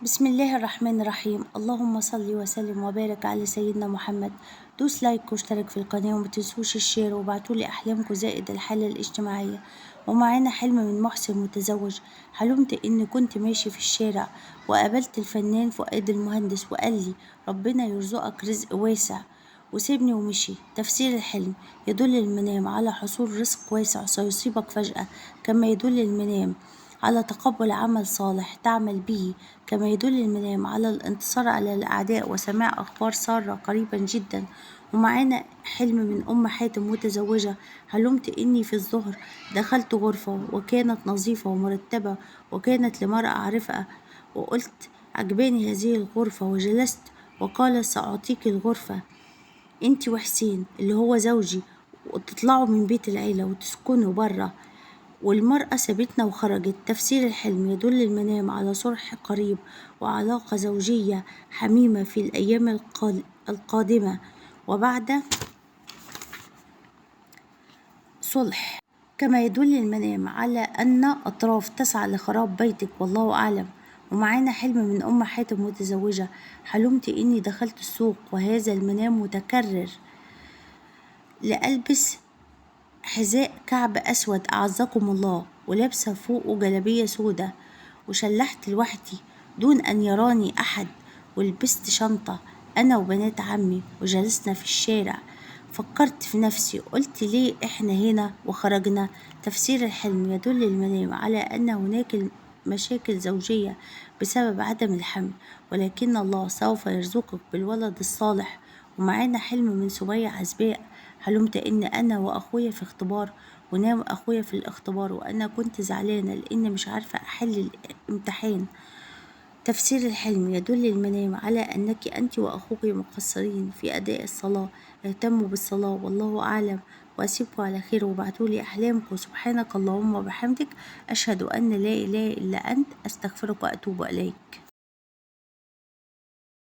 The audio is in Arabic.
بسم الله الرحمن الرحيم. اللهم صل وسلم وبارك على سيدنا محمد. دوس لايك واشترك في القناة ومتنسوش الشير وابعتولي أحلامكم زائد الحالة الاجتماعية. ومعانا حلم من محسن متزوج. حلمت إني كنت ماشي في الشارع وقابلت الفنان فؤاد المهندس وقال لي ربنا يرزقك رزق واسع، وسيبني ومشي. تفسير الحلم: يدل المنام على حصول رزق واسع سيصيبك فجأة، كما يدل المنام على تقبل عمل صالح تعمل به، كما يدل المنام على الانتصار على الأعداء وسماع أخبار سارة قريبا جدا. ومعانا حلم من أم حاتم متزوجة. حلمت إني في الظهر دخلت غرفة وكانت نظيفة ومرتبة، وكانت لمرأة أعرفها، وقلت عجباني هذه الغرفة، وجلست وقال سأعطيك الغرفة انت وحسين اللي هو زوجي، وتطلعوا من بيت العيلة وتسكنوا برا. والمرأة سابتنا وخرجت. تفسير الحلم: يدل المنام على صلح قريب وعلاقة زوجية حميمة في الأيام القادمة وبعد صلح، كما يدل المنام على أن أطراف تسعى لخراب بيتك، والله أعلم. ومعانا حلم من أم حاتم متزوجة. حلمت إني دخلت السوق وهذا المنام متكرر، لألبس حذاء كعب أسود أعزكم الله، ولابسة فوقه جلابية سودة، وشلحت لوحدي دون أن يراني أحد، ولبست شنطة أنا وبنات عمي وجلسنا في الشارع. فكرت في نفسي قلت ليه إحنا هنا وخرجنا. تفسير الحلم: يدل المنام على أن هناك مشاكل زوجية بسبب عدم الحمل، ولكن الله سوف يرزقك بالولد الصالح. ومعانا حلم من سمية عزباء. حلمت إن أنا وأخويا في اختبار، ونام أخويا في الاختبار، وأنا كنت زعلانة لأن مش عارفة أحل الامتحان. تفسير الحلم: يدل المنام على أنك أنت وأخوك مقصرين في أداء الصلاة، اهتموا بالصلاة والله أعلم. وأسيبكم على خير وابعتولي أحلامكم. سبحانك اللهم وبحمدك، أشهد أن لا إله إلا أنت، أستغفرك وأتوب إليك.